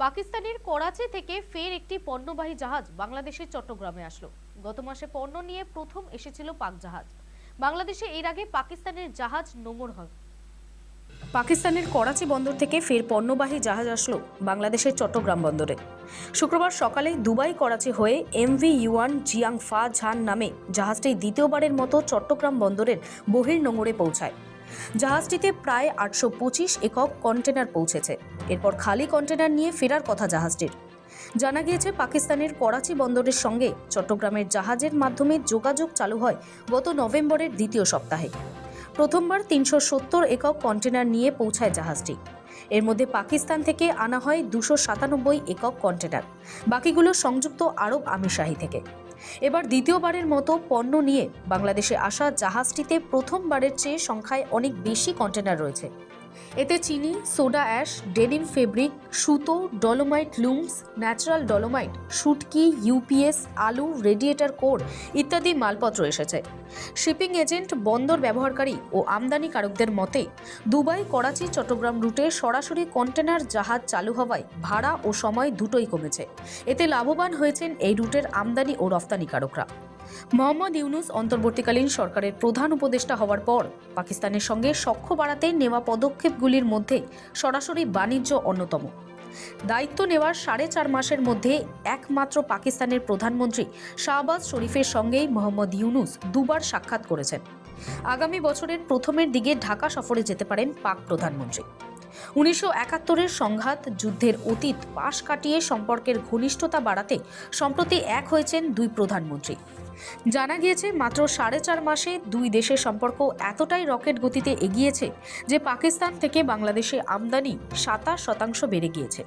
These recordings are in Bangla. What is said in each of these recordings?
পাকিস্তানের করাচি থেকে ফের একটি পণ্যবাহী জাহাজ বাংলাদেশের চট্টগ্রামে আসলো। গত মাসে পণ্য নিয়ে প্রথম এসেছিল পাক জাহাজ বাংলাদেশে। এর আগে পাকিস্তানের জাহাজ নোঙর হয়। পাকিস্তানের করাচি বন্দর থেকে ফের পণ্যবাহী জাহাজ আসলো বাংলাদেশের চট্টগ্রাম বন্দরে। শুক্রবার সকালে দুবাই করাচি হয়ে এমভি ইউয়ান জিয়াং ফা ঝান নামে জাহাজটি দ্বিতীয়বারের মতো চট্টগ্রাম বন্দরের বহির্নোঙরে পৌঁছায়। জাহাজটিতে প্রায় 825 একক কন্টেনার পৌঁছেছে। এরপর খালি কন্টেনার নিয়ে ফেরার কথা জাহাজটির। জানা গিয়েছে, পাকিস্তানের করাচি বন্দরের সঙ্গে চট্টগ্রামের জাহাজের মাধ্যমে যোগাযোগ চালু হয় গত নভেম্বরের দ্বিতীয় সপ্তাহে। প্রথমবার 370 একক কন্টেনার নিয়ে পৌঁছায় জাহাজটি। এর মধ্যে পাকিস্তান থেকে আনা হয় 297 একক কন্টেনার, বাকিগুলো সংযুক্ত আরব আমিরশাহী থেকে। এবার দ্বিতীয়বারের মতো পণ্য নিয়ে বাংলাদেশে আসা জাহাজটিতে প্রথমবারের চেয়ে সংখ্যায় অনেক বেশি কন্টেনার রয়েছে। এতে চিনি, সোডা অ্যাশ, ডেনিম ফেব্রিক, সুতো, ডলোমাইট লুমস, ন্যাচারাল ডলোমাইট, শুটকি, ইউপিএস, আলু, রেডিয়েটর কোর ইত্যাদি মালপত্র এসেছে। শিপিং এজেন্ট, বন্দর ব্যবহারকারী ও আমদানিকারকদের মতে দুবাই করাচি চট্টগ্রাম রুটে সরাসরি কন্টেনার জাহাজ চালু হওয়ায় ভাড়া ও সময় দুটোই কমেছে। এতে লাভবান হয়েছেন এই রুটের আমদানি ও রফতানিকারকরা। মোহাম্মদ ইউনূস অন্তর্বর্তীকালীন সরকারের প্রধান উপদেষ্টা হওয়ার পর পাকিস্তানের সঙ্গে সখ্য বাড়াতে নেওয়া পদক্ষেপগুলির মধ্যে সরাসরি বাণিজ্য অন্যতম। দায়িত্ব নেওয়ার 4.5 মাসের মধ্যে একমাত্র পাকিস্তানের প্রধানমন্ত্রী শাহবাজ শরীফের সঙ্গেই মোহাম্মদ ইউনূস দুবার সাক্ষাৎ করেছেন। আগামী বছরের প্রথমের দিকে ঢাকা সফরে যেতে পারেন পাক প্রধানমন্ত্রী। 1971-এর সংঘাত যুদ্ধের অতীত পাশ কাটিয়ে সম্পর্কের ঘনিষ্ঠতা বাড়াতে সম্প্রতি এক হয়েছেন দুই প্রধানমন্ত্রী। জানা গিয়েছে, মাত্র 4.5 মাসে দুই দেশের সম্পর্ক এতটাই রকেট গতিতে এগিয়েছে যে পাকিস্তান থেকে বাংলাদেশে আমদানি 27% বেড়ে গিয়েছে।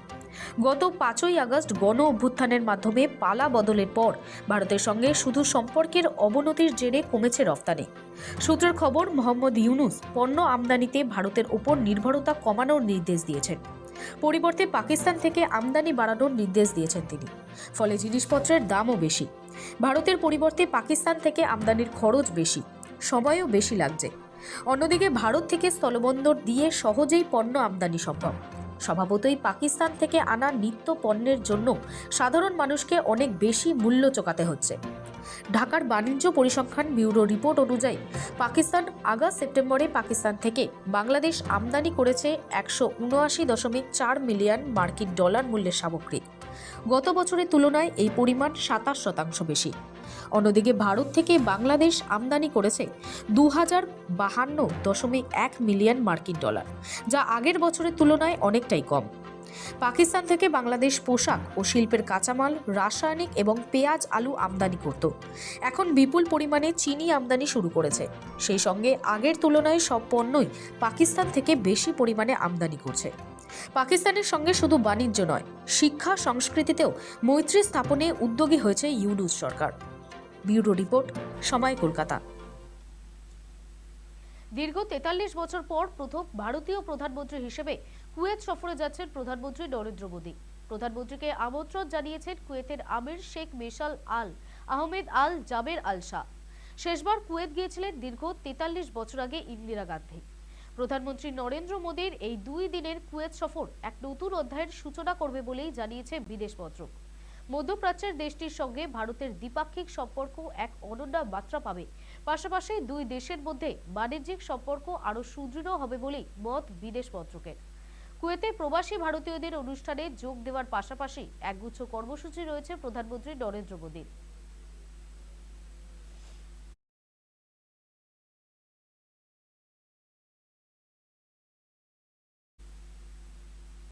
গত 5ই আগস্ট গণ অভ্যুত্থানের মাধ্যমে পালা বদলের পর ভারতের সঙ্গে শুধু সম্পর্কের অবনতির জেরে কমেছে রফতানি। সূত্রের খবর, মোহাম্মদ ইউনূস পণ্য আমদানিতে ভারতের ওপর নির্ভরতা কমানোর নির্দেশ দিয়েছেন। পরিবর্তে পাকিস্তান থেকে আমদানি বাড়ানোর নির্দেশ দিয়েছেন তিনি। ফলে জিনিসপত্রের দামও বেশি। ভারতের পরিবর্তে পাকিস্তান থেকে আমদানির খরচ বেশি, সময়ও বেশি লাগছে। অন্যদিকে ভারত থেকে স্থলবন্দর দিয়ে সহজেই পণ্য আমদানি সম্ভব। স্বভাবতই পাকিস্তান থেকে আনা নিত্য পণ্যের জন্য সাধারণ মানুষকে অনেক বেশি মূল্য চোকাতে হচ্ছে। ঢাকার বাণিজ্য পরিসংখ্যান ব্যুরো রিপোর্ট অনুযায়ী পাকিস্তান আগস্ট সেপ্টেম্বরে পাকিস্তান থেকে বাংলাদেশ আমদানি করেছে 179.4 মিলিয়ন মার্কিন ডলার মূল্যের সামগ্রী। গত বছরের তুলনায় এই পরিমাণ 27% বেশি। অন্যদিকে ভারত থেকে বাংলাদেশ আমদানি করেছে 2052.1 মিলিয়ন মার্কিন ডলার, যা আগের বছরের তুলনায় অনেকটাই কম। পাকিস্তান থেকে বাংলাদেশ পোশাক ও শিল্পের কাঁচামাল, রাসায়নিক এবং পেঁয়াজ, আলু আমদানি করত। এখন বিপুল পরিমাণে চিনি আমদানি শুরু করেছে। সেই সঙ্গে আগের তুলনায় সব পণ্যই পাকিস্তান থেকে বেশি পরিমাণে আমদানি করছে। পাকিস্তানের সঙ্গে শুধু বাণিজ্য নয়, শিক্ষা সংস্কৃতিতেও মৈত্রী স্থাপনে উদ্যোগী হয়েছে ইউনূস সরকার। ব্যুরো রিপোর্ট, সময়, কলকাতা। দীর্ঘ 43 বছর পর প্রথম ভারতীয় প্রধানমন্ত্রী হিসেবে কুয়েত সফরে যাচ্ছেন প্রধানমন্ত্রী নরেন্দ্র মোদী। প্রধানমন্ত্রীকে আমন্ত্রণ জানিয়েছেন কুয়েতের আমির শেখ মেশাল আল আহমেদ আল জাবের আল শাহ। শেষবার কুয়েত গিয়েছিলেন দীর্ঘ 43 বছর আগে ইন্দিরা গান্ধী। প্রধানমন্ত্রী নরেন্দ্র মোদীর এই 2 দিনের কুয়েত সফর এক নতুন অধ্যায়ের সূচনা করবে বলেই জানিয়েছে বিদেশ মন্ত্রক। মধ্যপ্রাচ্যের দেশটির সঙ্গে ভারতের দ্বিপাক্ষিক সম্পর্ক এক অনন্য মাত্রা পাবে। পাশাপাশি দুই দেশের মধ্যে বাণিজ্যিক সম্পর্ক আরও সুদৃঢ় হবে বলেই মত বিদেশ মন্ত্রকের। কুয়েতে প্রবাসী ভারতীয়দের অনুষ্ঠানে যোগ দেওয়ার পাশাপাশি একগুচ্ছ কর্মসূচি রয়েছে প্রধানমন্ত্রী নরেন্দ্র মোদীর।